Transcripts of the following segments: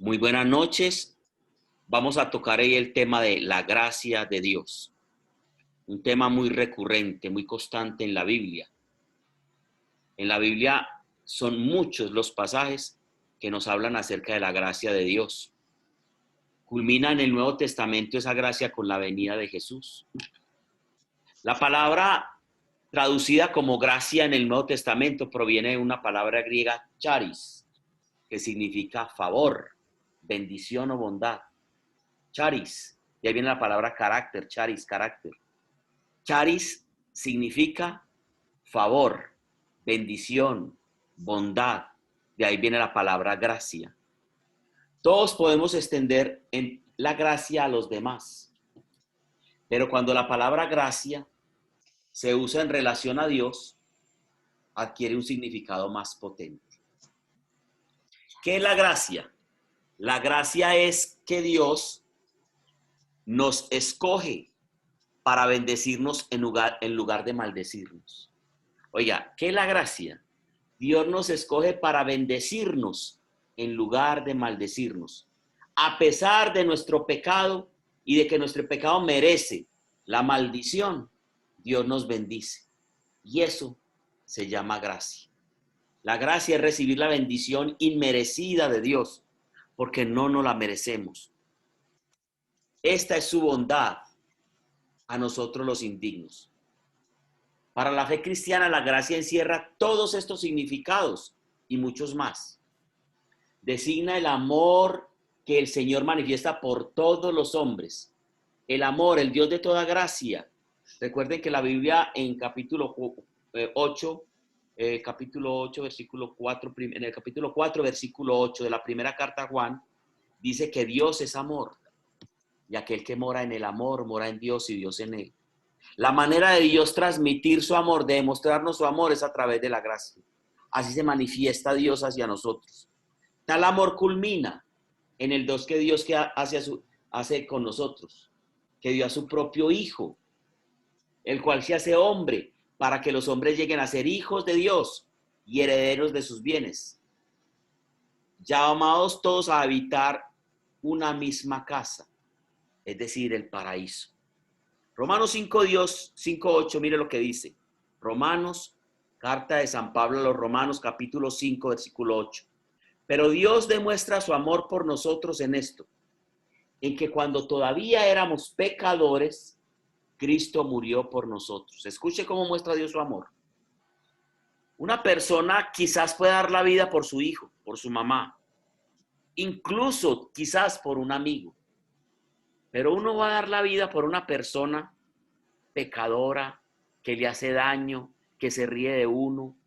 Muy buenas noches. Vamos a tocar ahí el tema de la gracia de Dios. Un tema muy recurrente, muy constante en la Biblia. En la Biblia son muchos los pasajes que nos hablan acerca de la gracia de Dios. Culmina en el Nuevo Testamento esa gracia con la venida de Jesús. La palabra traducida como gracia en el Nuevo Testamento proviene de una palabra griega charis, que significa favor, bendición o bondad. Charis, de ahí viene la palabra carácter, charis, carácter. Charis significa favor, bendición, bondad. De ahí viene la palabra gracia. Todos podemos extender en la gracia a los demás. Pero cuando la palabra gracia se usa en relación a Dios, adquiere un significado más potente. ¿Qué es la gracia? La gracia es que Dios nos escoge para bendecirnos en lugar de maldecirnos. Oiga, ¿qué es la gracia? Dios nos escoge para bendecirnos en lugar de maldecirnos. A pesar de nuestro pecado y de que nuestro pecado merece la maldición, Dios nos bendice. Y eso se llama gracia. La gracia es recibir la bendición inmerecida de Dios, porque no nos la merecemos. Esta es su bondad a nosotros los indignos. Para la fe cristiana, la gracia encierra todos estos significados y muchos más. Designa el amor que el Señor manifiesta por todos los hombres. El amor, el Dios de toda gracia. Recuerden que la Biblia en capítulo 8, versículo 4, en el capítulo 4, versículo 8 de la primera carta a Juan, dice que Dios es amor. Y aquel que mora en el amor, mora en Dios y Dios en él. La manera de Dios transmitir su amor, de demostrarnos su amor, es a través de la gracia. Así se manifiesta Dios hacia nosotros. Tal amor culmina en el dos que Dios hace con nosotros, que dio a su propio Hijo, el cual se hace hombre, para que los hombres lleguen a ser hijos de Dios y herederos de sus bienes. Llamados todos a habitar una misma casa, es decir, el paraíso. Romanos 5:8, mire lo que dice. Romanos, carta de San Pablo a los Romanos, capítulo 5, versículo 8. Pero Dios demuestra su amor por nosotros en esto, en que cuando todavía éramos pecadores, Cristo murió por nosotros. Escuche cómo muestra Dios su amor. Una persona quizás pueda dar la vida por su hijo, por su mamá, incluso quizás por un amigo. Pero uno va a dar la vida por una persona pecadora, que le hace daño, que se ríe de uno.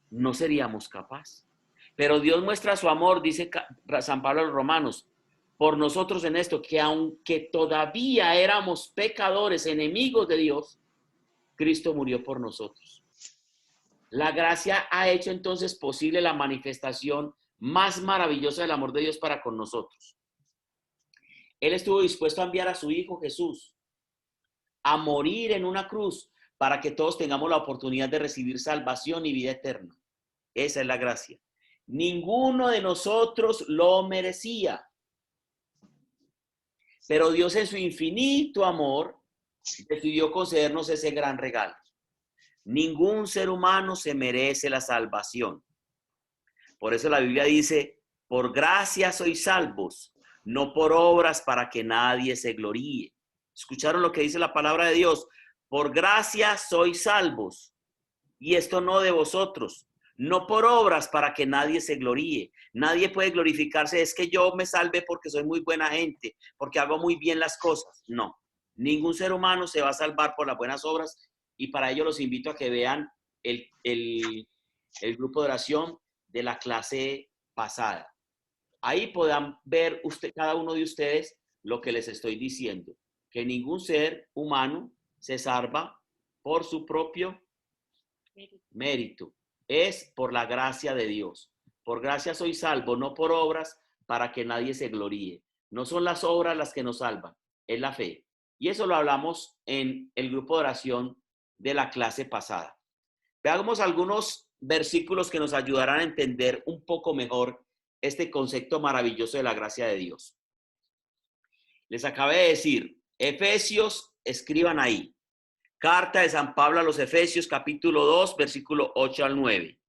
No seríamos capaces. Pero Dios muestra su amor, dice San Pablo a los Romanos, por nosotros en esto, que aunque todavía éramos pecadores, enemigos de Dios, Cristo murió por nosotros. La gracia ha hecho entonces posible la manifestación más maravillosa del amor de Dios para con nosotros. Él estuvo dispuesto a enviar a su Hijo Jesús a morir en una cruz para que todos tengamos la oportunidad de recibir salvación y vida eterna. Esa es la gracia. Ninguno de nosotros lo merecía. Pero Dios en su infinito amor decidió concedernos ese gran regalo. Ningún ser humano se merece la salvación. Por eso la Biblia dice, por gracia sois salvos, no por obras para que nadie se gloríe. ¿Escucharon lo que dice la palabra de Dios? Por gracia sois salvos, y esto no de vosotros, no por obras para que nadie se gloríe. Nadie puede glorificarse, es que yo me salve porque soy muy buena gente, porque hago muy bien las cosas. No, ningún ser humano se va a salvar por las buenas obras, y para ello los invito a que vean el grupo de oración de la clase pasada. Ahí podrán ver cada uno de ustedes lo que les estoy diciendo, que ningún ser humano se salva por su propio mérito. Es por la gracia de Dios. Por gracia soy salvo, no por obras para que nadie se gloríe. No son las obras las que nos salvan, es la fe. Y eso lo hablamos en el grupo de oración de la clase pasada. Veamos algunos versículos que nos ayudarán a entender un poco mejor este concepto maravilloso de la gracia de Dios. Les acabé de decir, Efesios, escriban ahí. Carta de San Pablo a los Efesios, capítulo 2, versículo 8 al 9.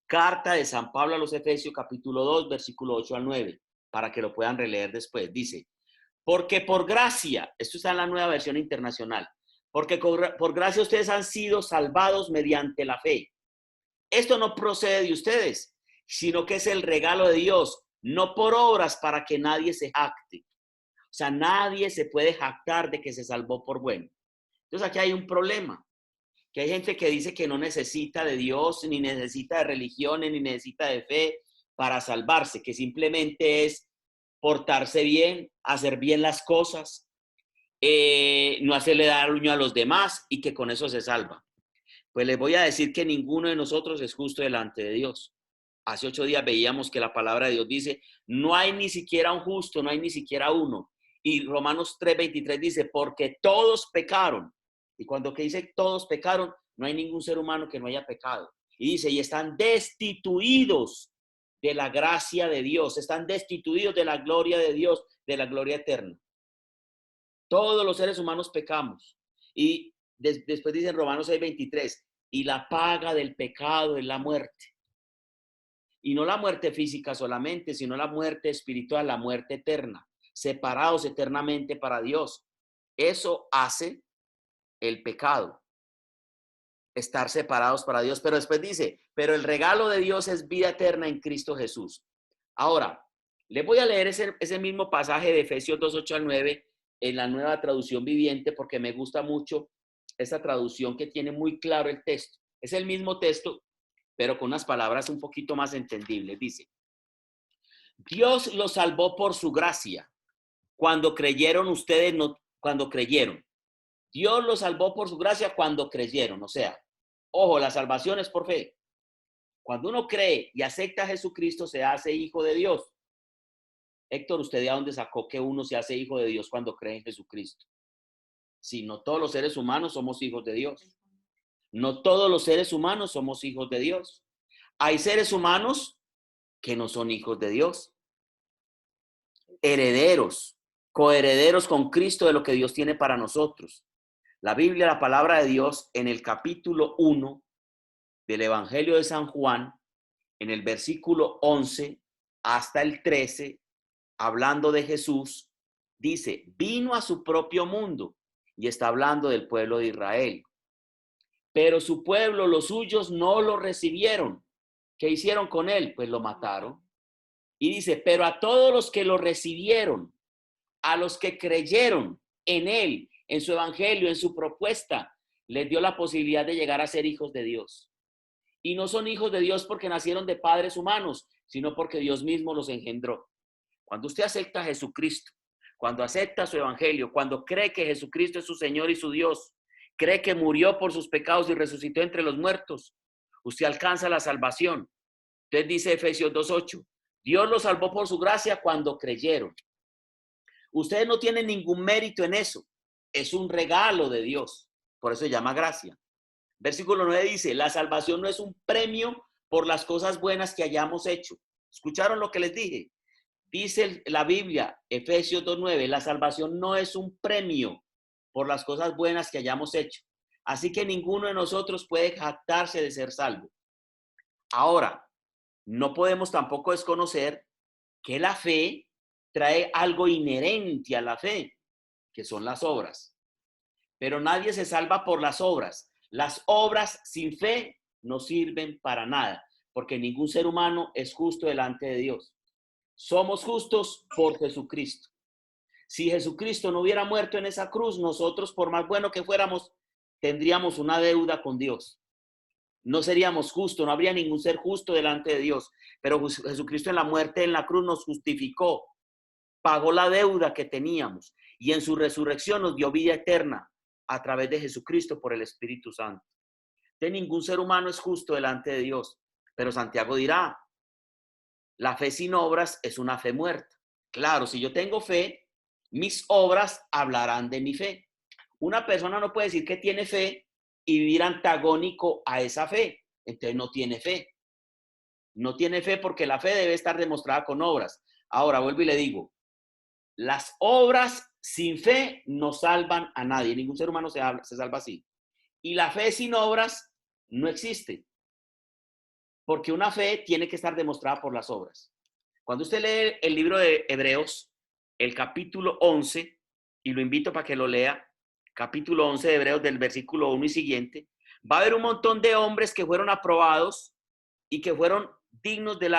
Carta de San Pablo a los Efesios, capítulo 2, versículo 8 al 9, para que lo puedan releer después. Dice, porque por gracia, esto está en la Nueva Versión Internacional, porque por gracia ustedes han sido salvados mediante la fe. Esto no procede de ustedes, sino que es el regalo de Dios, no por obras para que nadie se jacte. O sea, nadie se puede jactar de que se salvó por bueno. Entonces aquí hay un problema, que hay gente que dice que no necesita de Dios, ni necesita de religiones, ni necesita de fe para salvarse, que simplemente es portarse bien, hacer bien las cosas, no hacerle daño a los demás y que con eso se salva. Pues les voy a decir que ninguno de nosotros es justo delante de Dios. Hace 8 días veíamos que la palabra de Dios dice, no hay ni siquiera un justo, no hay ni siquiera uno. Y Romanos 3:23 dice, porque todos pecaron. Y cuando que dice todos pecaron, no hay ningún ser humano que no haya pecado. Y dice, y están destituidos de la gracia de Dios, están destituidos de la gloria de Dios, de la gloria eterna. Todos los seres humanos pecamos. Y después dice en Romanos 6:23, y la paga del pecado es la muerte. Y no la muerte física solamente, sino la muerte espiritual, la muerte eterna, separados eternamente para Dios. Eso hace el pecado, estar separados para Dios. Pero después dice, pero el regalo de Dios es vida eterna en Cristo Jesús. Ahora, les voy a leer ese mismo pasaje de Efesios 2, 8 al 9 en la Nueva Traducción Viviente porque me gusta mucho esa traducción que tiene muy claro el texto. Es el mismo texto, pero con unas palabras un poquito más entendibles. Dice, Dios los salvó por su gracia. Cuando creyeron ustedes, no, cuando creyeron. Dios los salvó por su gracia cuando creyeron. O sea, ojo, la salvación es por fe. Cuando uno cree y acepta a Jesucristo, se hace hijo de Dios. Héctor, ¿usted de dónde sacó que uno se hace hijo de Dios cuando cree en Jesucristo? Si no todos los seres humanos somos hijos de Dios. No todos los seres humanos somos hijos de Dios. Hay seres humanos que no son hijos de Dios. Herederos, coherederos con Cristo de lo que Dios tiene para nosotros. La Biblia, la palabra de Dios, en el capítulo 1 del Evangelio de San Juan, en el versículo 11 hasta el 13, hablando de Jesús, dice, vino a su propio mundo, y está hablando del pueblo de Israel. Pero su pueblo, los suyos, no lo recibieron. ¿Qué hicieron con él? Pues lo mataron. Y dice, pero a todos los que lo recibieron, a los que creyeron en él, en su evangelio, en su propuesta, les dio la posibilidad de llegar a ser hijos de Dios. Y no son hijos de Dios porque nacieron de padres humanos, sino porque Dios mismo los engendró. Cuando usted acepta a Jesucristo, cuando acepta su evangelio, cuando cree que Jesucristo es su Señor y su Dios, cree que murió por sus pecados y resucitó entre los muertos, usted alcanza la salvación. Entonces dice Efesios 2:8, Dios los salvó por su gracia cuando creyeron. Ustedes no tienen ningún mérito en eso. Es un regalo de Dios. Por eso se llama gracia. Versículo 9 dice, la salvación no es un premio por las cosas buenas que hayamos hecho. ¿Escucharon lo que les dije? Dice la Biblia, Efesios 2:9, la salvación no es un premio por las cosas buenas que hayamos hecho. Así que ninguno de nosotros puede jactarse de ser salvo. Ahora, no podemos tampoco desconocer que la fe trae algo inherente a la fe, que son las obras. Pero nadie se salva por las obras. Las obras sin fe no sirven para nada, porque ningún ser humano es justo delante de Dios. Somos justos por Jesucristo. Si Jesucristo no hubiera muerto en esa cruz, nosotros, por más bueno que fuéramos, tendríamos una deuda con Dios. No seríamos justos, no habría ningún ser justo delante de Dios. Pero Jesucristo en la muerte en la cruz nos justificó, pagó la deuda que teníamos y en su resurrección nos dio vida eterna a través de Jesucristo por el Espíritu Santo. De ningún ser humano es justo delante de Dios. Pero Santiago dirá, la fe sin obras es una fe muerta. Claro, si yo tengo fe, mis obras hablarán de mi fe. Una persona no puede decir que tiene fe y vivir antagónico a esa fe. Entonces no tiene fe. No tiene fe porque la fe debe estar demostrada con obras. Ahora vuelvo y le digo, las obras sin fe no salvan a nadie. Ningún ser humano se salva así. Y la fe sin obras no existe, porque una fe tiene que estar demostrada por las obras. Cuando usted lee el libro de Hebreos, el capítulo 11, y lo invito para que lo lea, capítulo 11 de Hebreos del versículo 1 y siguiente, va a haber un montón de hombres que fueron aprobados y que fueron dignos del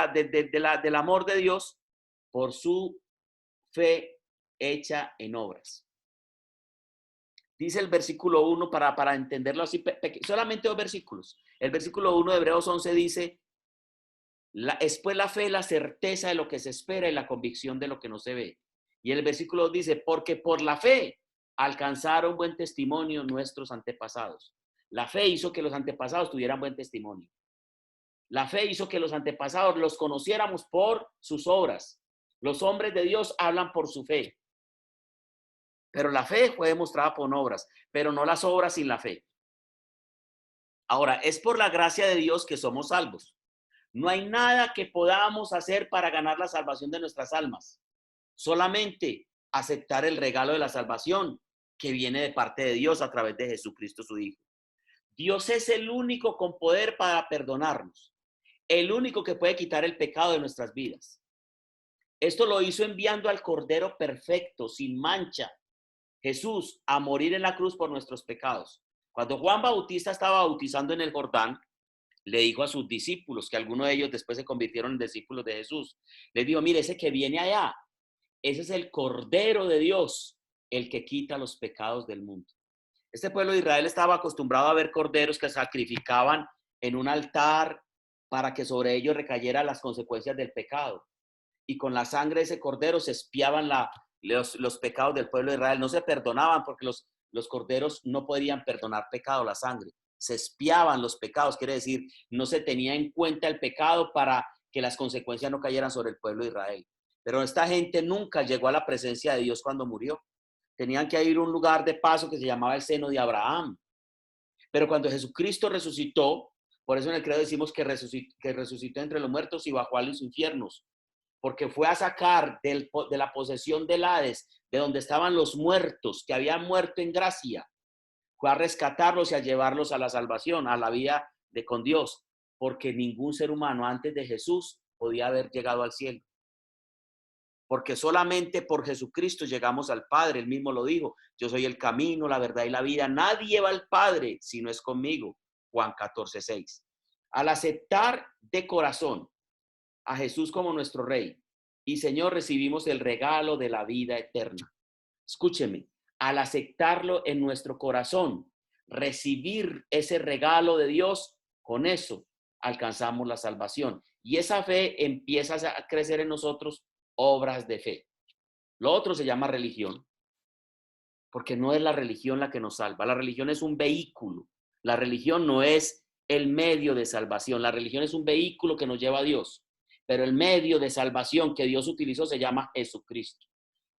amor de Dios por su fe hecha en obras. Dice el versículo 1, para entenderlo así, solamente 2 versículos. El versículo 1 de Hebreos 11 dice, es pues la fe, la certeza de lo que se espera y la convicción de lo que no se ve. Y el versículo 2 dice, porque por la fe alcanzaron buen testimonio nuestros antepasados. La fe hizo que los antepasados tuvieran buen testimonio. La fe hizo que los antepasados los conociéramos por sus obras. Los hombres de Dios hablan por su fe. Pero la fe fue demostrada por obras, pero no las obras sin la fe. Ahora, es por la gracia de Dios que somos salvos. No hay nada que podamos hacer para ganar la salvación de nuestras almas. Solamente aceptar el regalo de la salvación que viene de parte de Dios a través de Jesucristo su Hijo. Dios es el único con poder para perdonarnos. El único que puede quitar el pecado de nuestras vidas. Esto lo hizo enviando al Cordero perfecto, sin mancha, Jesús, a morir en la cruz por nuestros pecados. Cuando Juan Bautista estaba bautizando en el Jordán, le dijo a sus discípulos, que algunos de ellos después se convirtieron en discípulos de Jesús, les dijo, mire, ese que viene allá, ese es el Cordero de Dios, el que quita los pecados del mundo. Este pueblo de Israel estaba acostumbrado a ver corderos que sacrificaban en un altar para que sobre ellos recayeran las consecuencias del pecado. Y con la sangre de ese cordero se expiaban los pecados del pueblo de Israel. No se perdonaban porque los corderos no podían perdonar pecado, la sangre. Se expiaban los pecados, quiere decir, no se tenía en cuenta el pecado para que las consecuencias no cayeran sobre el pueblo de Israel. Pero esta gente nunca llegó a la presencia de Dios cuando murió. Tenían que ir a un lugar de paso que se llamaba el seno de Abraham. Pero cuando Jesucristo resucitó, por eso en el credo decimos que resucitó entre los muertos y bajó a los infiernos, porque fue a sacar de la posesión del Hades, de donde estaban los muertos, que habían muerto en gracia, fue a rescatarlos y a llevarlos a la salvación, a la vida de con Dios, porque ningún ser humano antes de Jesús podía haber llegado al cielo. Porque solamente por Jesucristo llegamos al Padre, él mismo lo dijo, yo soy el camino, la verdad y la vida, nadie va al Padre si no es conmigo, Juan 14:6. Al aceptar de corazón a Jesús como nuestro Rey y Señor, recibimos el regalo de la vida eterna. Escúcheme, al aceptarlo en nuestro corazón, recibir ese regalo de Dios, con eso alcanzamos la salvación. Y esa fe empieza a crecer en nosotros, obras de fe. Lo otro se llama religión, porque no es la religión la que nos salva. La religión es un vehículo. La religión no es el medio de salvación. La religión es un vehículo que nos lleva a Dios. Pero el medio de salvación que Dios utilizó se llama Jesucristo.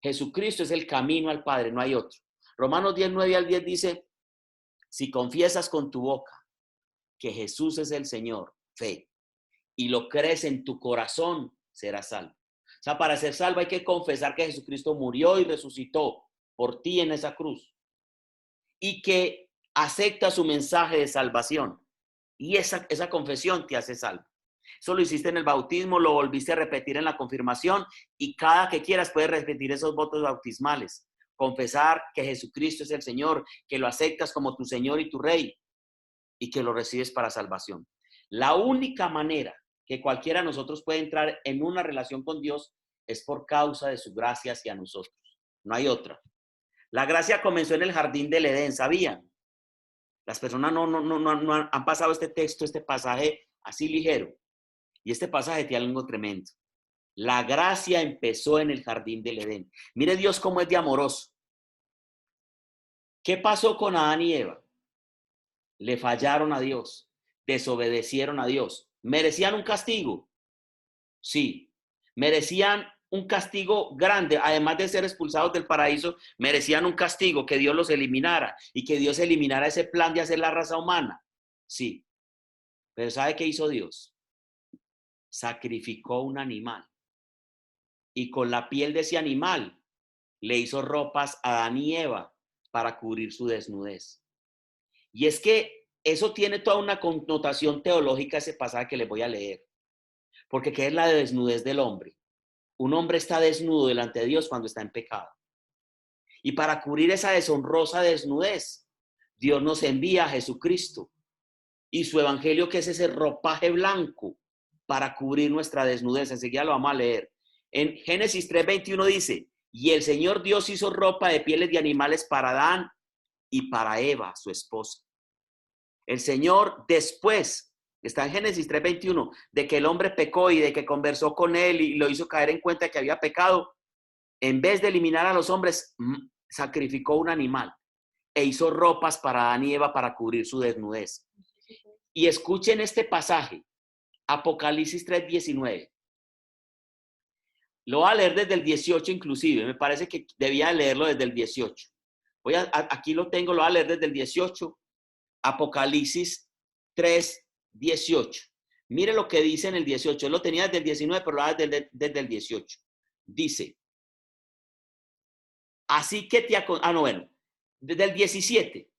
Jesucristo es el camino al Padre, no hay otro. Romanos 10:9-10 dice, si confiesas con tu boca que Jesús es el Señor, fe, y lo crees en tu corazón, serás salvo. O sea, para ser salvo hay que confesar que Jesucristo murió y resucitó por ti en esa cruz. Y que acepta su mensaje de salvación. Y esa confesión te hace salvo. Eso lo hiciste en el bautismo, lo volviste a repetir en la confirmación y cada que quieras puedes repetir esos votos bautismales. Confesar que Jesucristo es el Señor, que lo aceptas como tu Señor y tu Rey y que lo recibes para salvación. La única manera que cualquiera de nosotros puede entrar en una relación con Dios es por causa de su gracia hacia nosotros. No hay otra. La gracia comenzó en el jardín del Edén, ¿sabían? Las personas no han pasado este texto, este pasaje así ligero. Y este pasaje tiene algo tremendo. La gracia empezó en el jardín del Edén. Mire Dios cómo es de amoroso. ¿Qué pasó con Adán y Eva? Le fallaron a Dios, desobedecieron a Dios. ¿Merecían un castigo? Sí. ¿Merecían un castigo grande? Además de ser expulsados del paraíso, merecían un castigo, que Dios los eliminara y que Dios eliminara ese plan de hacer la raza humana. Sí. Pero ¿sabe qué hizo Dios? sacrificó un animal y con la piel de ese animal le hizo ropas a Adán y Eva para cubrir su desnudez. Y es que eso tiene toda una connotación teológica, ese pasaje que les voy a leer, porque ¿qué es la desnudez del hombre? Un hombre está desnudo delante de Dios cuando está en pecado. Y para cubrir esa deshonrosa desnudez, Dios nos envía a Jesucristo y su evangelio, que es ese ropaje blanco para cubrir nuestra desnudez. Enseguida lo vamos a leer. En Génesis 3:21 dice, y el Señor Dios hizo ropa de pieles de animales para Adán y para Eva, su esposa. El Señor después, está en Génesis 3:21, de que el hombre pecó y de que conversó con él y lo hizo caer en cuenta que había pecado, en vez de eliminar a los hombres, sacrificó un animal e hizo ropas para Adán y Eva para cubrir su desnudez. Y escuchen este pasaje, Apocalipsis 3:19. Lo voy a leer desde el 18 inclusive, me parece que debía leerlo desde el 18. Aquí lo tengo, lo voy a leer desde el 18, Apocalipsis 3:18. Mire lo que dice en el 18, él lo tenía desde el 19, pero lo va desde el 18. Dice, así que desde el 17.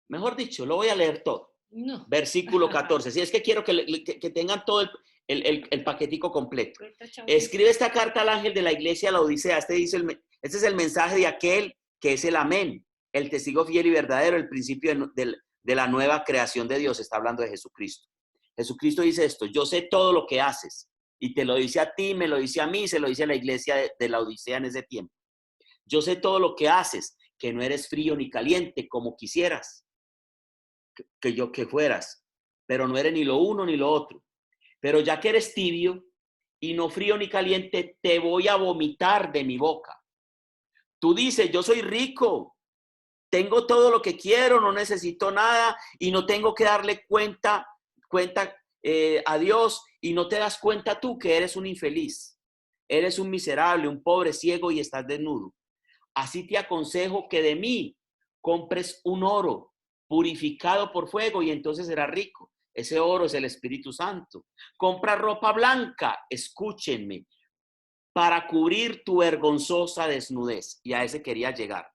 Mejor dicho, lo voy a leer todo. No. Versículo 14. Si es que quiero que tengan todo el paquetico completo. Escribe esta carta al ángel de la iglesia a la Odisea. Este es el mensaje de aquel que es el amén, el testigo fiel y verdadero, el principio de la nueva creación de Dios. Está hablando de Jesucristo. Jesucristo dice esto: yo sé todo lo que haces. Y te lo dice a ti, me lo dice a mí, se lo dice a la iglesia de la Odisea en ese tiempo. Yo sé todo lo que haces, que no eres frío ni caliente como quisieras que fueras, pero no eres ni lo uno ni lo otro. Pero ya que eres tibio y no frío ni caliente, te voy a vomitar de mi boca. Tú dices, yo soy rico, tengo todo lo que quiero, no necesito nada y no tengo que darle cuenta a Dios, y no te das cuenta tú que eres un infeliz, eres un miserable, un pobre, ciego y estás desnudo. Así te aconsejo que de mí compres un oro purificado por fuego y entonces serás rico. Ese oro es el Espíritu Santo. Compra ropa blanca, escúchenme, para cubrir tu vergonzosa desnudez. Y a ese quería llegar.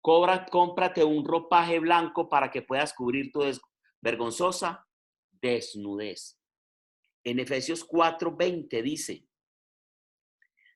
Cómprate un ropaje blanco para que puedas cubrir tu vergonzosa desnudez. En Efesios 4:20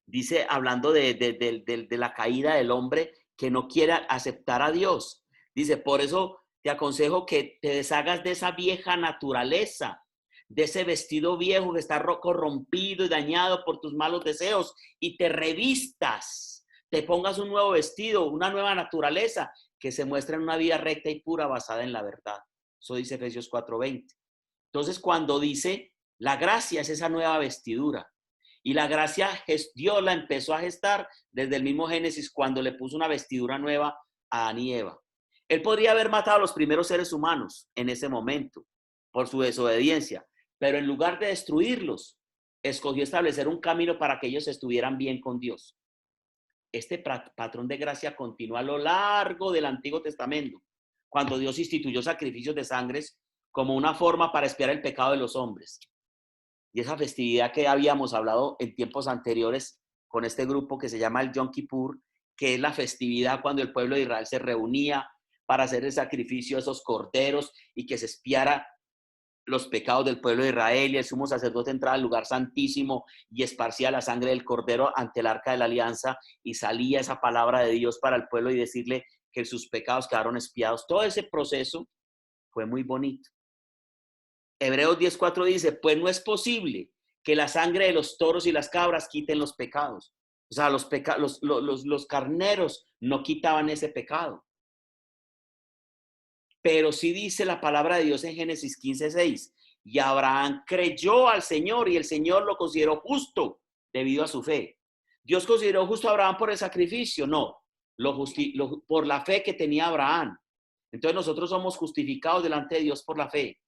dice, hablando de la caída del hombre que no quiere aceptar a Dios. Dice, por eso te aconsejo que te deshagas de esa vieja naturaleza, de ese vestido viejo que está corrompido y dañado por tus malos deseos, y te revistas, te pongas un nuevo vestido, una nueva naturaleza que se muestra en una vida recta y pura basada en la verdad. Eso dice Efesios 4:20. Entonces, cuando dice, la gracia es esa nueva vestidura. Y la gracia Dios la empezó a gestar desde el mismo Génesis, cuando le puso una vestidura nueva a Adán y Eva. Él podría haber matado a los primeros seres humanos en ese momento por su desobediencia, pero en lugar de destruirlos, escogió establecer un camino para que ellos estuvieran bien con Dios. Este patrón de gracia continúa a lo largo del Antiguo Testamento, cuando Dios instituyó sacrificios de sangre como una forma para expiar el pecado de los hombres. Y esa festividad que habíamos hablado en tiempos anteriores con este grupo que se llama el Yom Kippur, que es la festividad cuando el pueblo de Israel se reunía para hacer el sacrificio de esos corderos y que se expiara los pecados del pueblo de Israel, y el sumo sacerdote entraba al lugar santísimo y esparcía la sangre del cordero ante el arca de la alianza, y salía esa palabra de Dios para el pueblo y decirle que sus pecados quedaron expiados. Todo ese proceso fue muy bonito. Hebreos 10:4 dice, pues no es posible que la sangre de los toros y las cabras quiten los pecados. O sea, los carneros no quitaban ese pecado. Pero sí dice la palabra de Dios en Génesis 15:6, y Abraham creyó al Señor y el Señor lo consideró justo debido a su fe. ¿Dios consideró justo a Abraham por el sacrificio? No, por la fe que tenía Abraham. Entonces nosotros somos justificados delante de Dios por la fe.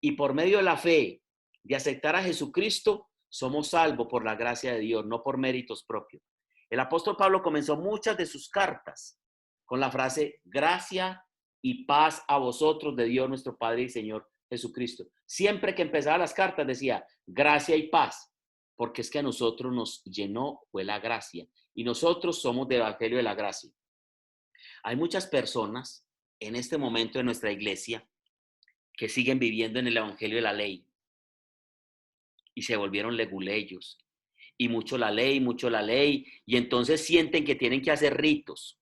Y por medio de la fe, de aceptar a Jesucristo, somos salvos por la gracia de Dios, no por méritos propios. El apóstol Pablo comenzó muchas de sus cartas con la frase, gracia y paz a vosotros de Dios nuestro Padre y Señor Jesucristo. Siempre que empezaba las cartas decía gracia y paz, porque es que a nosotros nos llenó fue la gracia y nosotros somos del evangelio de la gracia. Hay muchas personas en este momento de nuestra iglesia que siguen viviendo en el evangelio de la ley y se volvieron leguleyos. Y mucho la ley, y entonces sienten que tienen que hacer ritos.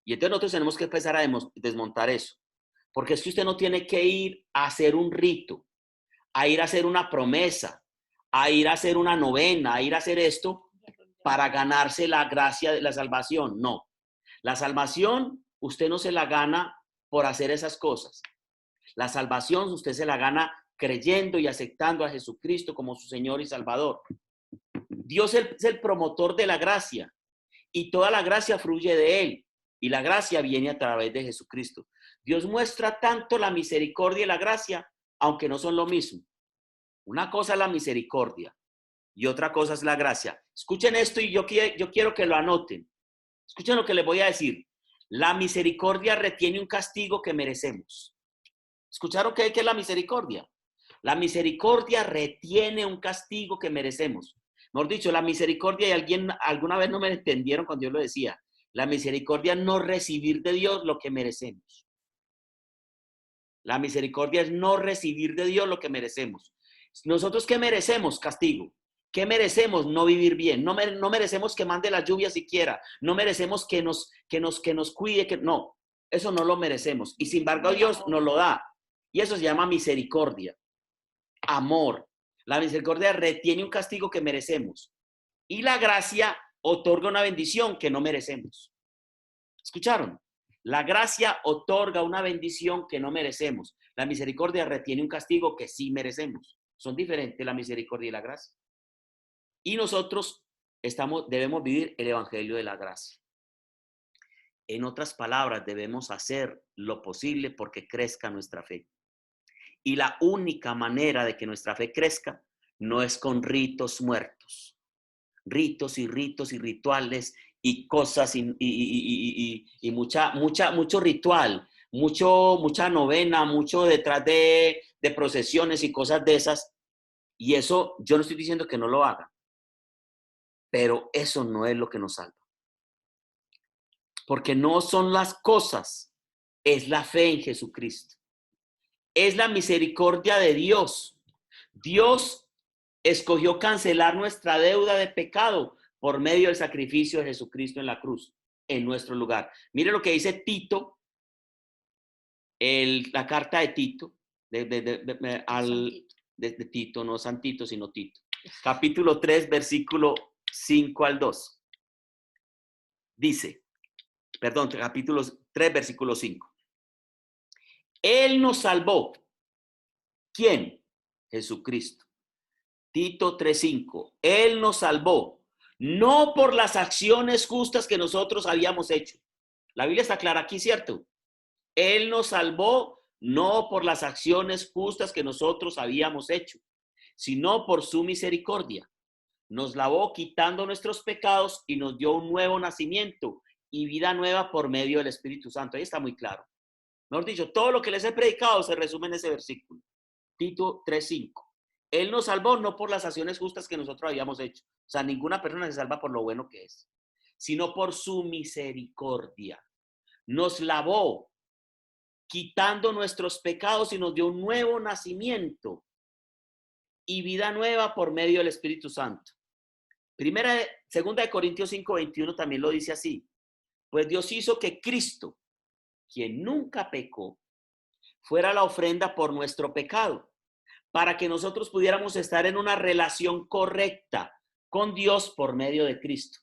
Y entonces nosotros tenemos que empezar a desmontar eso. Porque es que usted no tiene que ir a hacer un rito, a ir a hacer una promesa, a ir a hacer una novena, a ir a hacer esto para ganarse la gracia de la salvación. No. La salvación usted no se la gana por hacer esas cosas. La salvación usted se la gana creyendo y aceptando a Jesucristo como su Señor y Salvador. Dios es el promotor de la gracia y toda la gracia fluye de Él y la gracia viene a través de Jesucristo. Dios muestra tanto la misericordia y la gracia, aunque no son lo mismo. Una cosa es la misericordia y otra cosa es la gracia. Escuchen esto y yo quiero que lo anoten. Escuchen lo que les voy a decir. La misericordia retiene un castigo que merecemos. ¿Escucharon qué es la misericordia? La misericordia retiene un castigo que merecemos. Mejor dicho, la misericordia, y alguna vez no me entendieron cuando yo lo decía, la misericordia es no recibir de Dios lo que merecemos. La misericordia es no recibir de Dios lo que merecemos. ¿Nosotros qué merecemos? Castigo. ¿Qué merecemos? No vivir bien. No merecemos que mande la lluvia siquiera. No merecemos que nos cuide. No, eso no lo merecemos. Y sin embargo Dios nos lo da. Y eso se llama misericordia. Amor. La misericordia retiene un castigo que merecemos. Y la gracia otorga una bendición que no merecemos. ¿Escucharon? La gracia otorga una bendición que no merecemos. La misericordia retiene un castigo que sí merecemos. Son diferentes la misericordia y la gracia. Y nosotros debemos vivir el evangelio de la gracia. En otras palabras, debemos hacer lo posible porque crezca nuestra fe. Y la única manera de que nuestra fe crezca no es con ritos muertos. Ritos y rituales y cosas y mucho ritual, mucha novena, mucho detrás de procesiones y cosas de esas. Y eso, yo no estoy diciendo que no lo hagan, pero eso no es lo que nos salva. Porque no son las cosas, es la fe en Jesucristo. Es la misericordia de Dios. Dios escogió cancelar nuestra deuda de pecado por medio del sacrificio de Jesucristo en la cruz, en nuestro lugar. Mire lo que dice Tito, la carta de Tito, de Tito, no San Tito, sino Tito. Capítulo 3, versículo 5 al 2. Dice, capítulo 3, versículo 5. Él nos salvó. ¿Quién? Jesucristo. Tito 3:5. Él nos salvó, no por las acciones justas que nosotros habíamos hecho. La Biblia está clara aquí, ¿cierto? Él nos salvó no por las acciones justas que nosotros habíamos hecho, sino por su misericordia. Nos lavó quitando nuestros pecados y nos dio un nuevo nacimiento y vida nueva por medio del Espíritu Santo. Ahí está muy claro. Mejor dicho, todo lo que les he predicado se resume en ese versículo. Tito 3:5. Él nos salvó no por las acciones justas que nosotros habíamos hecho. O sea, ninguna persona se salva por lo bueno que es, sino por su misericordia. Nos lavó, quitando nuestros pecados y nos dio un nuevo nacimiento y vida nueva por medio del Espíritu Santo. Segunda de Corintios 5:21 también lo dice así. Pues Dios hizo que Cristo, quien nunca pecó, fuera la ofrenda por nuestro pecado, para que nosotros pudiéramos estar en una relación correcta con Dios por medio de Cristo.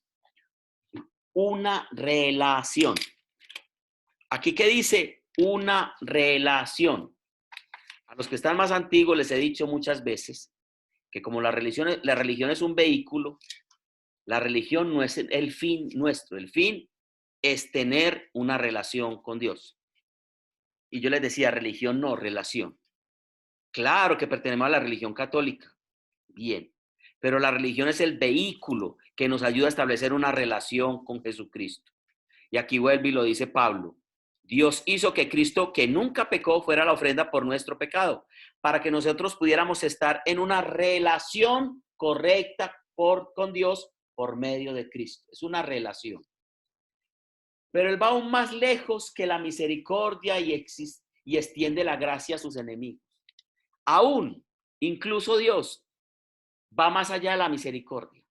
Una relación. Aquí, ¿qué dice? Una relación. A los que están más antiguos les he dicho muchas veces que como la religión es un vehículo, la religión no es el fin nuestro. El fin es tener una relación con Dios. Y yo les decía, religión no, relación. Claro que pertenecemos a la religión católica. Bien. Pero la religión es el vehículo que nos ayuda a establecer una relación con Jesucristo. Y aquí vuelve y lo dice Pablo. Dios hizo que Cristo, que nunca pecó, fuera la ofrenda por nuestro pecado, para que nosotros pudiéramos estar en una relación correcta con Dios por medio de Cristo. Es una relación. Pero Él va aún más lejos que la misericordia y extiende la gracia a sus enemigos. Aún, incluso Dios va más allá de la misericordia.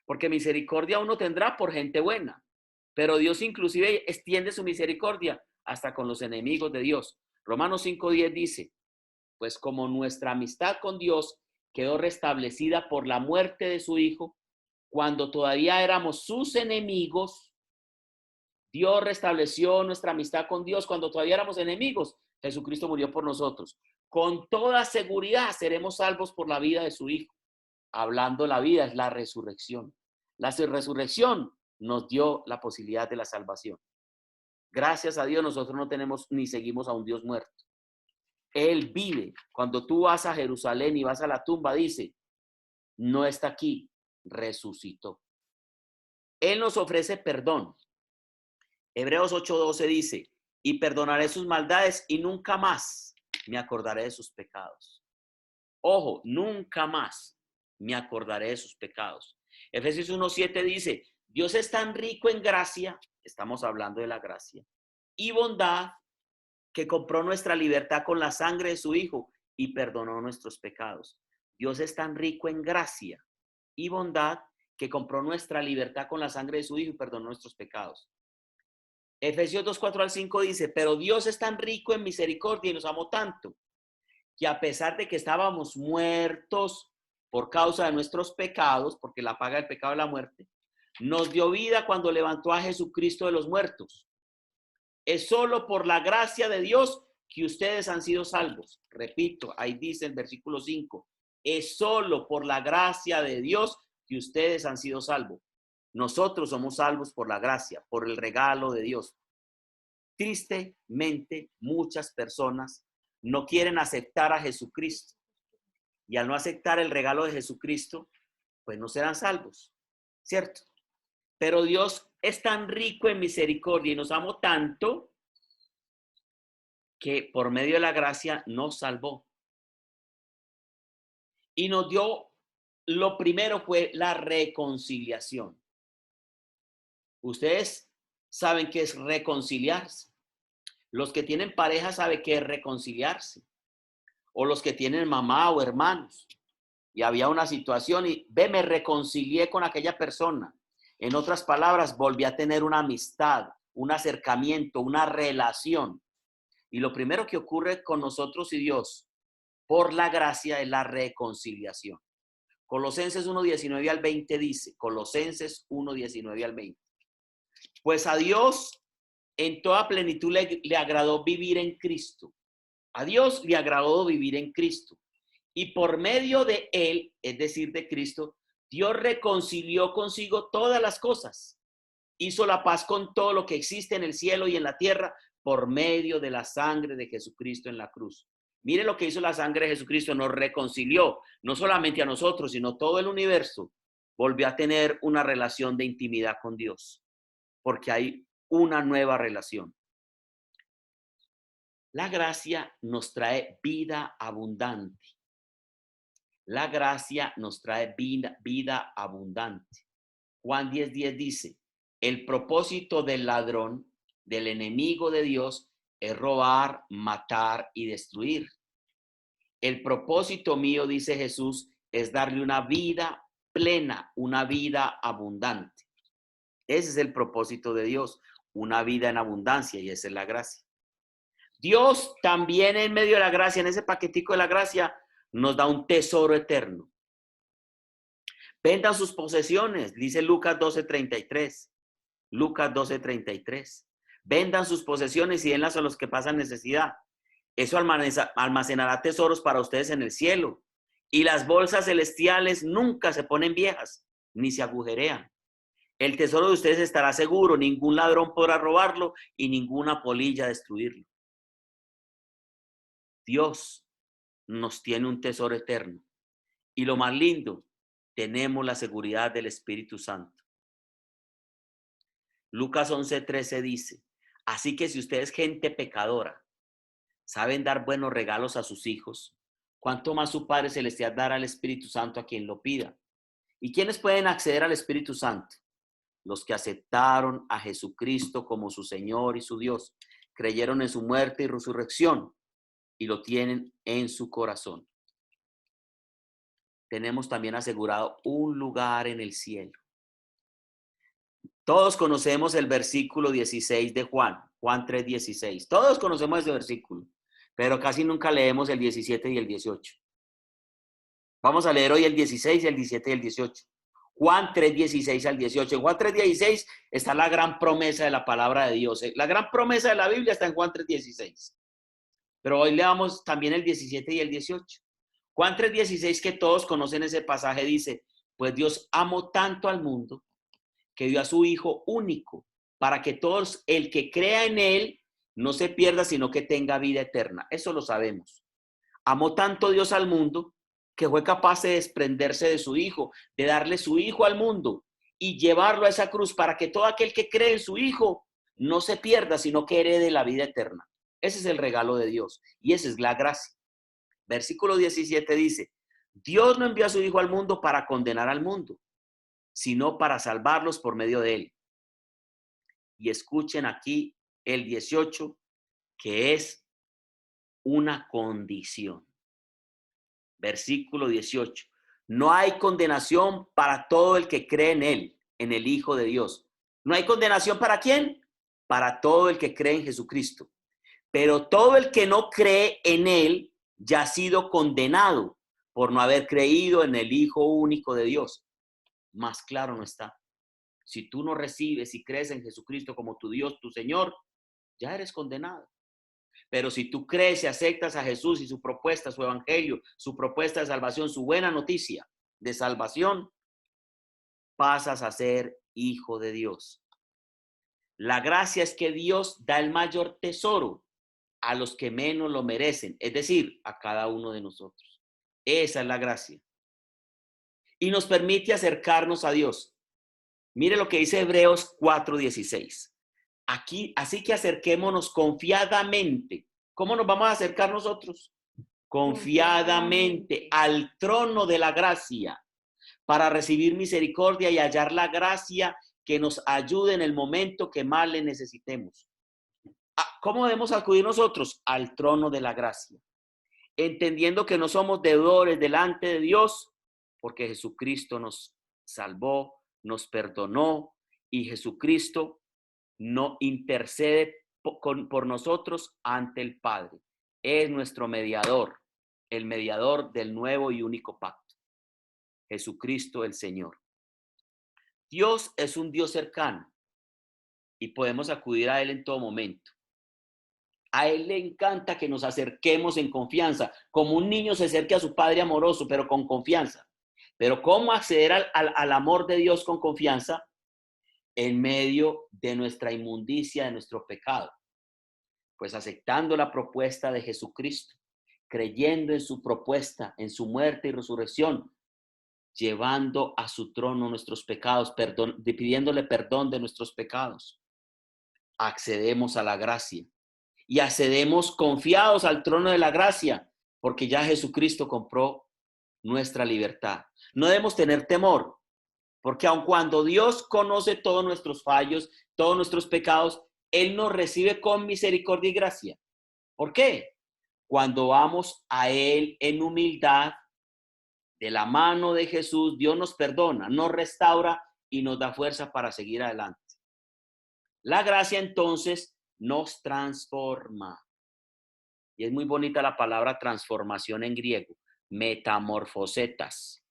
Porque misericordia uno tendrá por gente buena. Pero Dios inclusive extiende su misericordia hasta con los enemigos de Dios. Romanos 5:10 dice, pues como nuestra amistad con Dios quedó restablecida por la muerte de su Hijo, cuando todavía éramos sus enemigos, Dios restableció nuestra amistad con Dios cuando todavía éramos enemigos. Jesucristo murió por nosotros. Con toda seguridad seremos salvos por la vida de su Hijo. Hablando la vida es la resurrección. La resurrección nos dio la posibilidad de la salvación. Gracias a Dios nosotros no tenemos ni seguimos a un Dios muerto. Él vive. Cuando tú vas a Jerusalén y vas a la tumba, dice, no está aquí, resucitó. Él nos ofrece perdón. Hebreos 8:12 dice, y perdonaré sus maldades y nunca más me acordaré de sus pecados. Ojo, nunca más me acordaré de sus pecados. Efesios 1:7 dice, Dios es tan rico en gracia, estamos hablando de la gracia, y bondad, que compró nuestra libertad con la sangre de su Hijo y perdonó nuestros pecados. Dios es tan rico en gracia y bondad que compró nuestra libertad con la sangre de su Hijo y perdonó nuestros pecados. Efesios 2:4-5 dice, pero Dios es tan rico en misericordia y nos amó tanto, que a pesar de que estábamos muertos por causa de nuestros pecados, porque la paga del pecado es la muerte, nos dio vida cuando levantó a Jesucristo de los muertos. Es solo por la gracia de Dios que ustedes han sido salvos. Repito, ahí dice el versículo 5. Es solo por la gracia de Dios que ustedes han sido salvos. Nosotros somos salvos por la gracia, por el regalo de Dios. Tristemente, muchas personas no quieren aceptar a Jesucristo. Y al no aceptar el regalo de Jesucristo, pues no serán salvos, ¿cierto? Pero Dios es tan rico en misericordia y nos amó tanto que por medio de la gracia nos salvó. Y nos dio, lo primero fue la reconciliación. Ustedes saben qué es reconciliarse. Los que tienen pareja saben qué es reconciliarse. O los que tienen mamá o hermanos. Y había una situación y me reconcilié con aquella persona. En otras palabras, volví a tener una amistad, un acercamiento, una relación. Y lo primero que ocurre con nosotros y Dios, por la gracia, es la reconciliación. Colosenses 1:19-20 dice, Colosenses 1:19-20. Pues a Dios en toda plenitud le agradó vivir en Cristo. A Dios le agradó vivir en Cristo. Y por medio de Él, es decir, de Cristo, Dios reconcilió consigo todas las cosas. Hizo la paz con todo lo que existe en el cielo y en la tierra por medio de la sangre de Jesucristo en la cruz. Mire lo que hizo la sangre de Jesucristo, nos reconcilió, no solamente a nosotros, sino todo el universo. Volvió a tener una relación de intimidad con Dios, porque hay una nueva relación. La gracia nos trae vida abundante. La gracia nos trae vida abundante. Juan 10:10 dice, el propósito del ladrón, del enemigo de Dios, es robar, matar y destruir. El propósito mío, dice Jesús, es darle una vida plena, una vida abundante. Ese es el propósito de Dios, una vida en abundancia, y esa es la gracia. Dios también en medio de la gracia, en ese paquetico de la gracia, nos da un tesoro eterno. Vendan sus posesiones, dice Lucas 12:33. Lucas 12:33. Vendan sus posesiones y denlas a los que pasan necesidad. Eso almacenará tesoros para ustedes en el cielo. Y las bolsas celestiales nunca se ponen viejas, ni se agujerean. El tesoro de ustedes estará seguro, ningún ladrón podrá robarlo y ninguna polilla destruirlo. Dios nos tiene un tesoro eterno. Y lo más lindo, tenemos la seguridad del Espíritu Santo. Lucas 11:13 dice, Así que si ustedes, gente pecadora, saben dar buenos regalos a sus hijos, ¿cuánto más su Padre Celestial dará al Espíritu Santo a quien lo pida? ¿Y quiénes pueden acceder al Espíritu Santo? Los que aceptaron a Jesucristo como su Señor y su Dios, creyeron en su muerte y resurrección y lo tienen en su corazón. Tenemos también asegurado un lugar en el cielo. Todos conocemos el versículo 16 de Juan 3:16. Todos conocemos ese versículo, pero casi nunca leemos el 17 y el 18. Vamos a leer hoy el 16, el 17 y el 18. Juan 3:16 al 18. En Juan 3:16 está la gran promesa de la palabra de Dios. La gran promesa de la Biblia está en Juan 3:16. Pero hoy leamos también el 17 y el 18. Juan 3:16, que todos conocen ese pasaje, dice: pues Dios amó tanto al mundo que dio a su Hijo único, para que todos el que crea en Él no se pierda, sino que tenga vida eterna. Eso lo sabemos. Amó tanto Dios al mundo que fue capaz de desprenderse de su Hijo, de darle su Hijo al mundo y llevarlo a esa cruz para que todo aquel que cree en su Hijo no se pierda, sino que herede la vida eterna. Ese es el regalo de Dios y esa es la gracia. Versículo 17 dice: Dios no envió a su Hijo al mundo para condenar al mundo, sino para salvarlos por medio de él. Y escuchen aquí el 18, que es una condición. Versículo 18. No hay condenación para todo el que cree en él, en el Hijo de Dios. ¿No hay condenación para quién? Para todo el que cree en Jesucristo. Pero todo el que no cree en él ya ha sido condenado por no haber creído en el Hijo único de Dios. Más claro no está. Si tú no recibes y crees en Jesucristo como tu Dios, tu Señor, ya eres condenado. Pero si tú crees y aceptas a Jesús y su propuesta, su evangelio, su propuesta de salvación, su buena noticia de salvación, pasas a ser hijo de Dios. La gracia es que Dios da el mayor tesoro a los que menos lo merecen, es decir, a cada uno de nosotros. Esa es la gracia. Y nos permite acercarnos a Dios. Mire lo que dice Hebreos 4:16. Aquí, así que acerquémonos confiadamente. ¿Cómo nos vamos a acercar nosotros? Confiadamente al trono de la gracia para recibir misericordia y hallar la gracia que nos ayude en el momento que más le necesitemos. ¿Cómo debemos acudir nosotros? Al trono de la gracia, entendiendo que no somos deudores delante de Dios, porque Jesucristo nos salvó, nos perdonó y Jesucristo no intercede por nosotros ante el Padre. Es nuestro mediador, el mediador del nuevo y único pacto. Jesucristo el Señor. Dios es un Dios cercano y podemos acudir a Él en todo momento. A Él le encanta que nos acerquemos en confianza, como un niño se acerca a su padre amoroso, pero con confianza. Pero ¿cómo acceder al amor de Dios con confianza? En medio de nuestra inmundicia, de nuestro pecado. Pues aceptando la propuesta de Jesucristo, creyendo en su propuesta, en su muerte y resurrección, llevando a su trono nuestros pecados, pidiéndole perdón de nuestros pecados, accedemos a la gracia y accedemos confiados al trono de la gracia, porque ya Jesucristo compró nuestra libertad. No debemos tener temor, porque aun cuando Dios conoce todos nuestros fallos, todos nuestros pecados, Él nos recibe con misericordia y gracia. ¿Por qué? Cuando vamos a Él en humildad, de la mano de Jesús, Dios nos perdona, nos restaura y nos da fuerza para seguir adelante. La gracia entonces nos transforma. Y es muy bonita la palabra transformación en griego, metamorfosetas,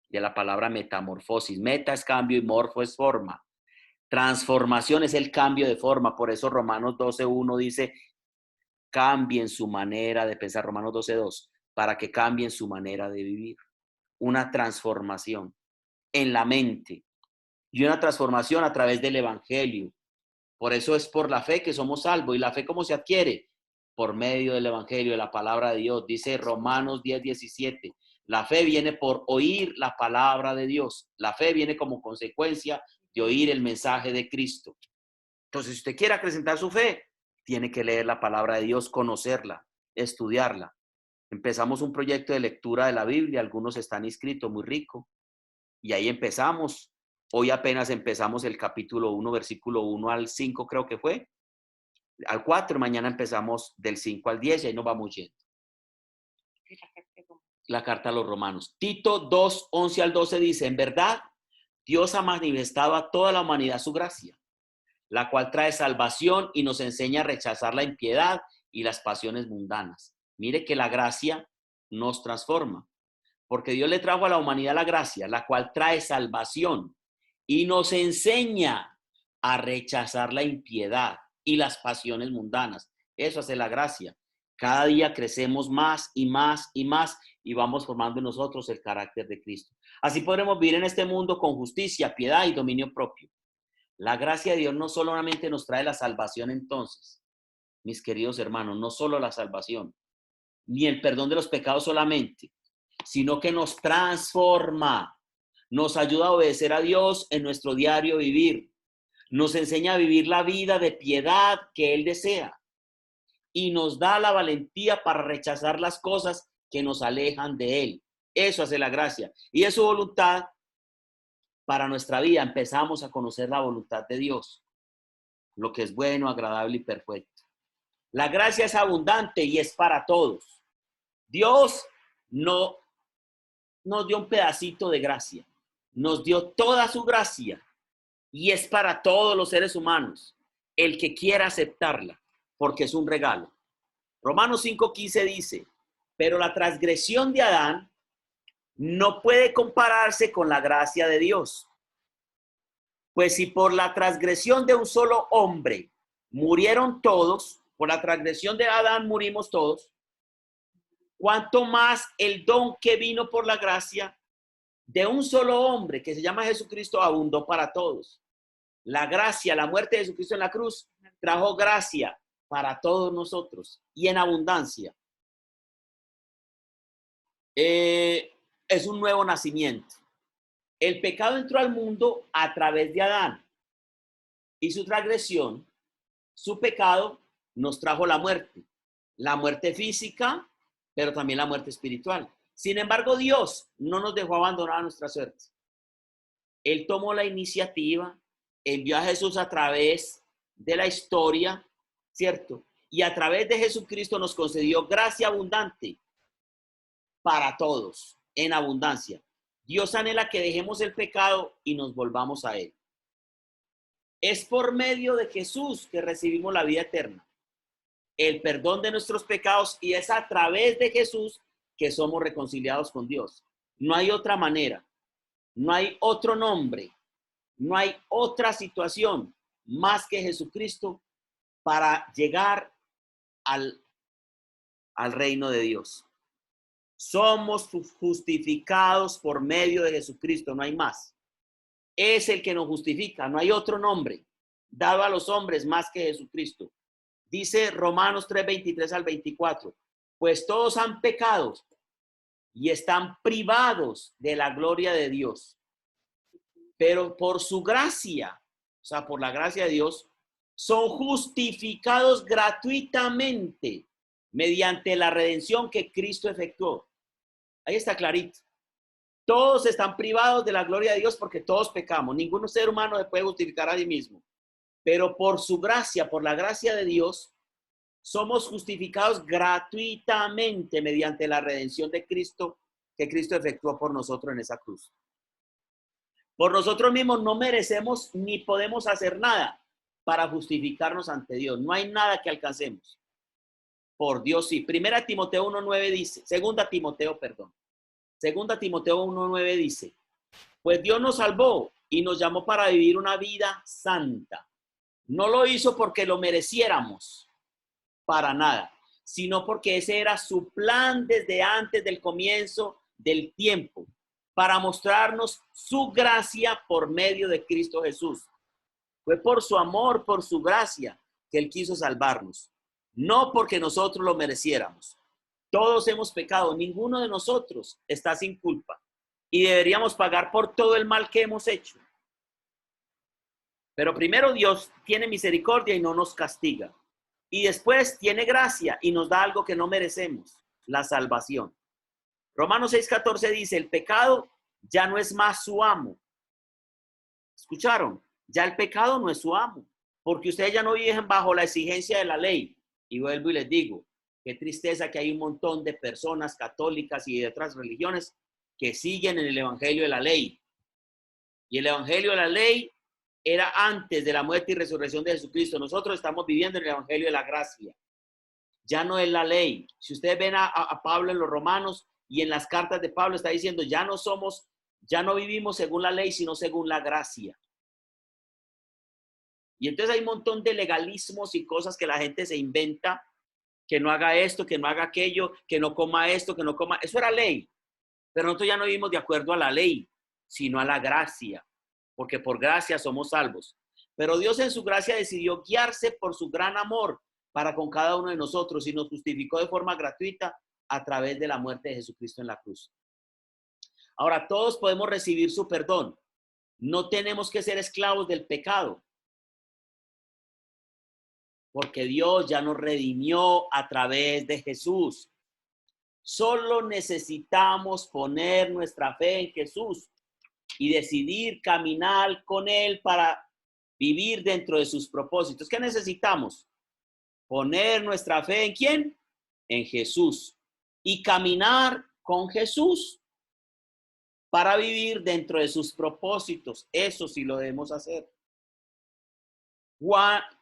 de la palabra metamorfosis. Meta es cambio y morfo es forma. Transformación es el cambio de forma. Por eso Romanos 12:1 dice: cambien su manera de pensar. Romanos 12:2, para que cambien su manera de vivir. Una transformación en la mente y una transformación a través del evangelio. Por eso es por la fe que somos salvos. ¿Y la fe cómo se adquiere? Por medio del evangelio, de la palabra de Dios. Dice Romanos 10:17. La fe viene por oír la palabra de Dios. La fe viene como consecuencia de oír el mensaje de Cristo. Entonces, si usted quiere acrecentar su fe, tiene que leer la palabra de Dios, conocerla, estudiarla. Empezamos un proyecto de lectura de la Biblia, algunos están inscritos, muy rico, y ahí empezamos. Hoy apenas empezamos el capítulo 1, versículo 1 al 5, creo que fue, al 4, mañana empezamos del 5 al 10 y ahí nos vamos yendo. La carta a los romanos. Tito 2, 11 al 12 dice, en verdad, Dios ha manifestado a toda la humanidad su gracia, la cual trae salvación y nos enseña a rechazar la impiedad y las pasiones mundanas. Mire que la gracia nos transforma, porque Dios le trajo a la humanidad la gracia, la cual trae salvación y nos enseña a rechazar la impiedad y las pasiones mundanas. Eso hace la gracia. Cada día crecemos más y más y más y vamos formando en nosotros el carácter de Cristo. Así podremos vivir en este mundo con justicia, piedad y dominio propio. La gracia de Dios no solamente nos trae la salvación entonces, mis queridos hermanos, no solo la salvación, ni el perdón de los pecados solamente, sino que nos transforma, nos ayuda a obedecer a Dios en nuestro diario vivir, nos enseña a vivir la vida de piedad que Él desea y nos da la valentía para rechazar las cosas que nos alejan de Él. Eso hace la gracia y es su voluntad para nuestra vida. Empezamos a conocer la voluntad de Dios, lo que es bueno, agradable y perfecto. La gracia es abundante y es para todos. Dios no nos dio un pedacito de gracia, nos dio toda su gracia y es para todos los seres humanos, el que quiera aceptarla, porque es un regalo. Romanos 5:15 dice, pero la transgresión de Adán no puede compararse con la gracia de Dios. Pues si por la transgresión de un solo hombre murieron todos, por la transgresión de Adán murimos todos, cuánto más el don que vino por la gracia de un solo hombre, que se llama Jesucristo, abundó para todos. La gracia, la muerte de Jesucristo en la cruz, trajo gracia para todos nosotros y en abundancia. Es un nuevo nacimiento. El pecado entró al mundo a través de Adán y su transgresión, su pecado, nos trajo la muerte física, pero también la muerte espiritual. Sin embargo, Dios no nos dejó abandonar a nuestra suerte. Él tomó la iniciativa, envió a Jesús a través de la historia, ¿cierto? Y a través de Jesucristo nos concedió gracia abundante para todos, en abundancia. Dios anhela que dejemos el pecado y nos volvamos a Él. Es por medio de Jesús que recibimos la vida eterna, el perdón de nuestros pecados, y es a través de Jesús que somos reconciliados con Dios. No hay otra manera, no hay otro nombre, no hay otra situación más que Jesucristo para llegar al reino de Dios. Somos justificados por medio de Jesucristo, no hay más. Es el que nos justifica, no hay otro nombre dado a los hombres más que Jesucristo. Dice Romanos 3:23 al 24, pues todos han pecado y están privados de la gloria de Dios. Pero por su gracia, o sea, por la gracia de Dios, son justificados gratuitamente mediante la redención que Cristo efectuó. Ahí está clarito. Todos están privados de la gloria de Dios porque todos pecamos. Ningún ser humano se puede justificar a sí mismo. Pero por su gracia, por la gracia de Dios, somos justificados gratuitamente mediante la redención de Cristo que Cristo efectuó por nosotros en esa cruz. Por nosotros mismos no merecemos ni podemos hacer nada para justificarnos ante Dios. No hay nada que alcancemos. Por Dios sí. Primera Timoteo 1:9 dice, Segunda Timoteo 1:9 dice, pues Dios nos salvó y nos llamó para vivir una vida santa. No lo hizo porque lo mereciéramos, para nada, sino porque ese era su plan desde antes del comienzo del tiempo, para mostrarnos su gracia por medio de Cristo Jesús. Fue por su amor, por su gracia, que Él quiso salvarnos, no porque nosotros lo mereciéramos. Todos hemos pecado, ninguno de nosotros está sin culpa y deberíamos pagar por todo el mal que hemos hecho. Pero primero Dios tiene misericordia y no nos castiga. Y después tiene gracia y nos da algo que no merecemos, la salvación. Romanos 6:14 dice, el pecado ya no es más su amo. ¿Escucharon? Ya el pecado no es su amo, porque ustedes ya no viven bajo la exigencia de la ley. Y vuelvo y les digo, qué tristeza que hay un montón de personas católicas y de otras religiones que siguen en el evangelio de la ley. Y el evangelio de la ley era antes de la muerte y resurrección de Jesucristo. Nosotros estamos viviendo en el evangelio de la gracia. Ya no es la ley. Si ustedes ven a Pablo en los Romanos y en las cartas de Pablo, está diciendo, ya no vivimos según la ley, sino según la gracia. Y entonces hay un montón de legalismos y cosas que la gente se inventa, que no haga esto, que no haga aquello, que no coma esto, que no coma. Eso era ley. Pero nosotros ya no vivimos de acuerdo a la ley, sino a la gracia, porque por gracia somos salvos. Pero Dios en su gracia decidió guiarse por su gran amor para con cada uno de nosotros y nos justificó de forma gratuita a través de la muerte de Jesucristo en la cruz. Ahora, todos podemos recibir su perdón. No tenemos que ser esclavos del pecado, porque Dios ya nos redimió a través de Jesús. Solo necesitamos poner nuestra fe en Jesús y decidir caminar con Él para vivir dentro de sus propósitos. ¿Qué necesitamos? Poner nuestra fe ¿en quién? En Jesús. Y caminar con Jesús para vivir dentro de sus propósitos. Eso sí lo debemos hacer.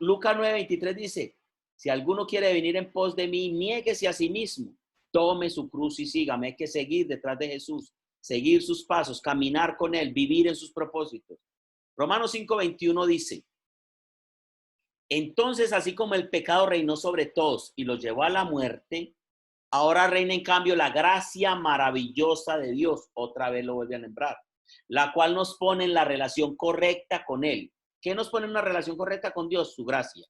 Lucas 9:23 dice, si alguno quiere venir en pos de mí, niéguese a sí mismo, tome su cruz y sígame. Hay que seguir detrás de Jesús, seguir sus pasos, caminar con Él, vivir en sus propósitos. Romanos 5:21 dice, entonces así como el pecado reinó sobre todos y los llevó a la muerte, ahora reina en cambio la gracia maravillosa de Dios, otra vez lo vuelve a nombrar, la cual nos pone en la relación correcta con Él. ¿Qué nos pone en una relación correcta con Dios? Su gracia.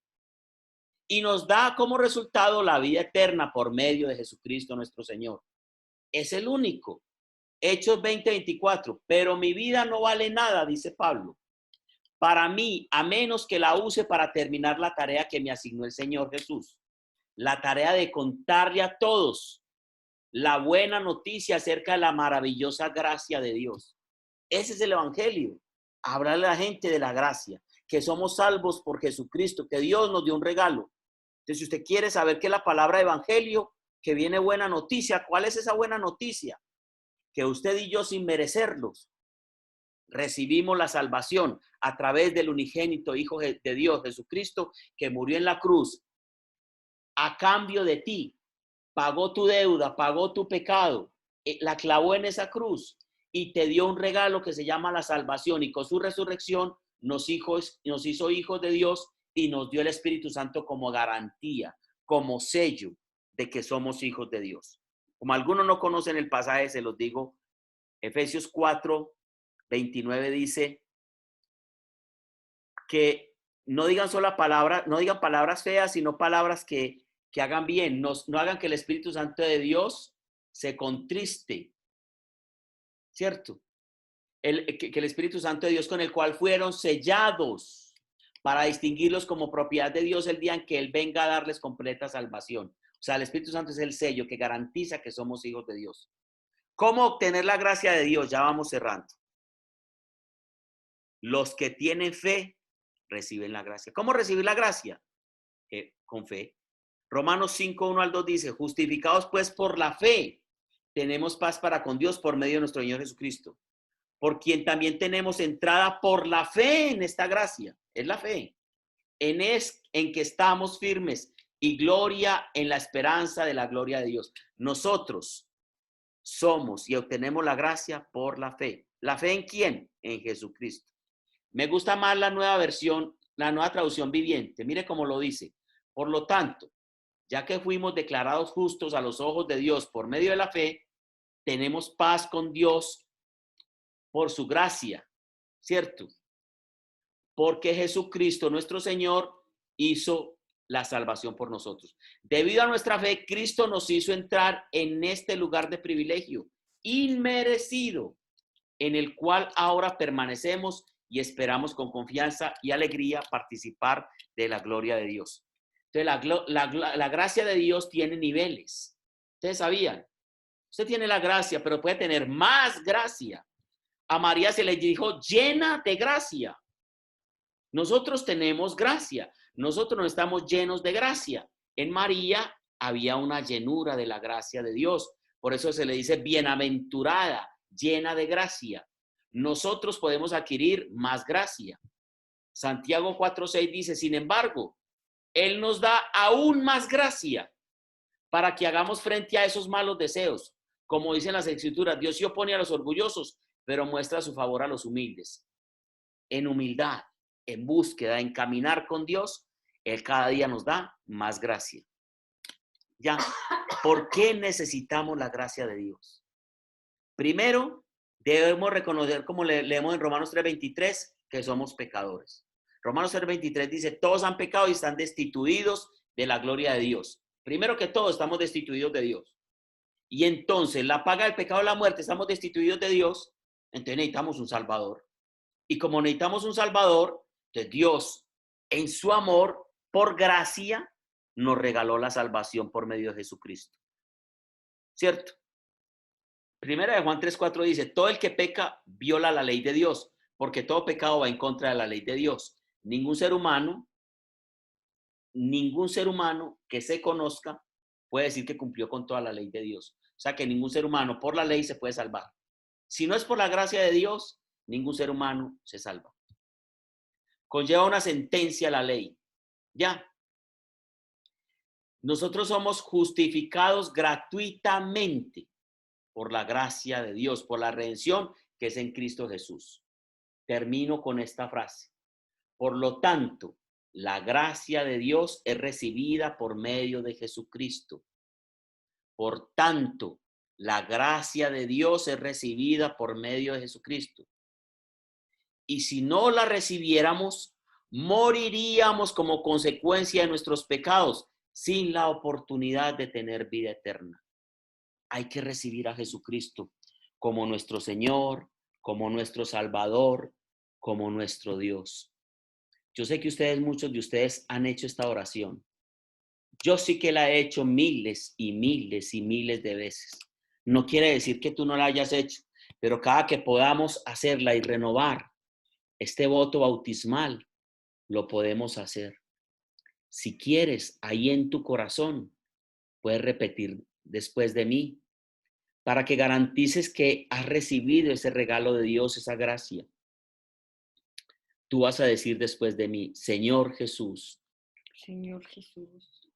Y nos da como resultado la vida eterna por medio de Jesucristo nuestro Señor. Es el único. Hechos 20:24. Pero mi vida no vale nada, dice Pablo, para mí, a menos que la use para terminar la tarea que me asignó el Señor Jesús. La tarea de contarle a todos la buena noticia acerca de la maravillosa gracia de Dios. Ese es el evangelio. Hablarle a la gente de la gracia, que somos salvos por Jesucristo, que Dios nos dio un regalo. Entonces, si usted quiere saber qué es la palabra evangelio, que viene buena noticia, ¿cuál es esa buena noticia? Que usted y yo, sin merecerlos, recibimos la salvación a través del unigénito Hijo de Dios, Jesucristo, que murió en la cruz a cambio de ti, pagó tu deuda, pagó tu pecado, la clavó en esa cruz y te dio un regalo que se llama la salvación, y con su resurrección nos hizo hijos de Dios y nos dio el Espíritu Santo como garantía, como sello de que somos hijos de Dios. Como algunos no conocen el pasaje, se los digo. Efesios 4:29 dice que no digan sola palabra, no digan palabras feas, sino palabras que hagan bien. No hagan que el Espíritu Santo de Dios se contriste, ¿cierto? Que el Espíritu Santo de Dios, con el cual fueron sellados para distinguirlos como propiedad de Dios el día en que Él venga a darles completa salvación. O sea, el Espíritu Santo es el sello que garantiza que somos hijos de Dios. ¿Cómo obtener la gracia de Dios? Ya vamos cerrando. Los que tienen fe reciben la gracia. ¿Cómo recibir la gracia? Con fe. Romanos 5:1-2 dice, justificados pues por la fe, tenemos paz para con Dios por medio de nuestro Señor Jesucristo, por quien también tenemos entrada por la fe en esta gracia. Es la fe. En que estamos firmes y gloria en la esperanza de la gloria de Dios. Nosotros somos y obtenemos la gracia por la fe. ¿La fe en quién? En Jesucristo. Me gusta más la nueva versión, la nueva traducción viviente. Mire cómo lo dice. Por lo tanto, ya que fuimos declarados justos a los ojos de Dios por medio de la fe, tenemos paz con Dios por su gracia, ¿cierto? Porque Jesucristo, nuestro Señor, hizo la salvación por nosotros. Debido a nuestra fe, Cristo nos hizo entrar en este lugar de privilegio inmerecido, en el cual ahora permanecemos y esperamos con confianza y alegría participar de la gloria de Dios. Entonces, la gracia de Dios tiene niveles. ¿Ustedes sabían? Usted tiene la gracia, pero puede tener más gracia. A María se le dijo, llena de gracia. Nosotros tenemos gracia. Nosotros no estamos llenos de gracia. En María había una llenura de la gracia de Dios. Por eso se le dice bienaventurada, llena de gracia. Nosotros podemos adquirir más gracia. Santiago 4:6 dice, sin embargo, Él nos da aún más gracia para que hagamos frente a esos malos deseos. Como dicen las Escrituras, Dios se opone a los orgullosos, pero muestra su favor a los humildes. En humildad, en búsqueda, en caminar con Dios, Él cada día nos da más gracia. Ya, ¿por qué necesitamos la gracia de Dios? Primero, debemos reconocer, como leemos en Romanos 3:23, que somos pecadores. Romanos 3:23 dice, todos han pecado y están destituidos de la gloria de Dios. Primero que todo, estamos destituidos de Dios. Y entonces, la paga del pecado es la muerte, estamos destituidos de Dios, entonces necesitamos un Salvador. Y como necesitamos un Salvador, entonces Dios, en su amor, por gracia, nos regaló la salvación por medio de Jesucristo. ¿Cierto? Primera de Juan 3:4 dice, todo el que peca viola la ley de Dios, porque todo pecado va en contra de la ley de Dios. Ningún ser humano que se conozca puede decir que cumplió con toda la ley de Dios. O sea que ningún ser humano por la ley se puede salvar. Si no es por la gracia de Dios, ningún ser humano se salva. Conlleva una sentencia la ley. Ya. Nosotros somos justificados gratuitamente por la gracia de Dios, por la redención que es en Cristo Jesús. Termino con esta frase. Por lo tanto, la gracia de Dios es recibida por medio de Jesucristo. Por tanto, la gracia de Dios es recibida por medio de Jesucristo. Y si no la recibiéramos, moriríamos como consecuencia de nuestros pecados, sin la oportunidad de tener vida eterna. Hay que recibir a Jesucristo como nuestro Señor, como nuestro Salvador, como nuestro Dios. Yo sé que muchos de ustedes han hecho esta oración. Yo sí que la he hecho miles y miles y miles de veces. No quiere decir que tú no la hayas hecho, pero cada que podamos hacerla y renovar este voto bautismal, lo podemos hacer. Si quieres, ahí en tu corazón, puedes repetir después de mí, para que garantices que has recibido ese regalo de Dios, esa gracia. Tú vas a decir después de mí, Señor Jesús. Señor Jesús.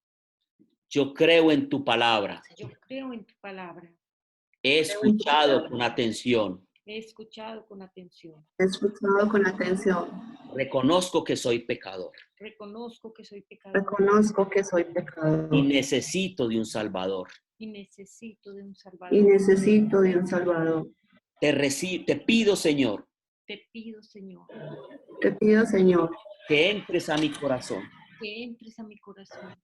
Yo creo en tu palabra. Yo creo en tu palabra. He escuchado con atención. He escuchado con atención. He escuchado con atención. Reconozco que soy pecador. Reconozco que soy pecador. Reconozco que soy pecador. Y necesito de un Salvador. Y necesito de un Salvador. Y necesito de un Salvador. Te pido, Señor. Te pido, Señor. Te pido, Señor. Que entres a mi corazón. Que entres a mi corazón.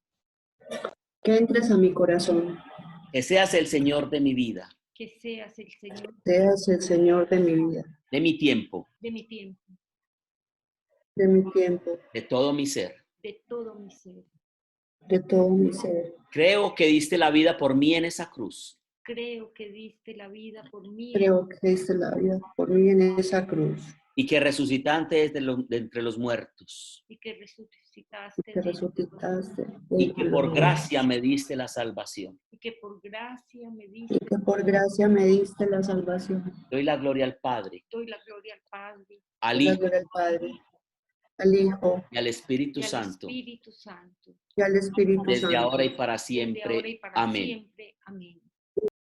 Que entres a mi corazón. Que seas el Señor de mi vida. Que seas el Señor. Seas el Señor de mi vida. De mi tiempo. De mi tiempo. De mi tiempo. De todo mi ser. De todo mi ser. De todo mi ser. Creo que diste la vida por mí en esa cruz. Creo que diste la vida por mí. Creo que diste la vida por mí en esa cruz. Y que resucitaste de entre los muertos. Y que resucitaste. Y que resucitaste. Y que por gracia me diste la salvación. Y que por gracia me diste. Y que por gracia me diste la salvación. Doy la gloria al Padre. Doy la gloria al Padre. Al Doy la Hijo. gloria al Padre. Al Hijo. Y al Espíritu Y al Santo. Espíritu Santo. Y al Espíritu Desde Santo. ahora y para Desde siempre. ahora y para Amén. siempre. Amén.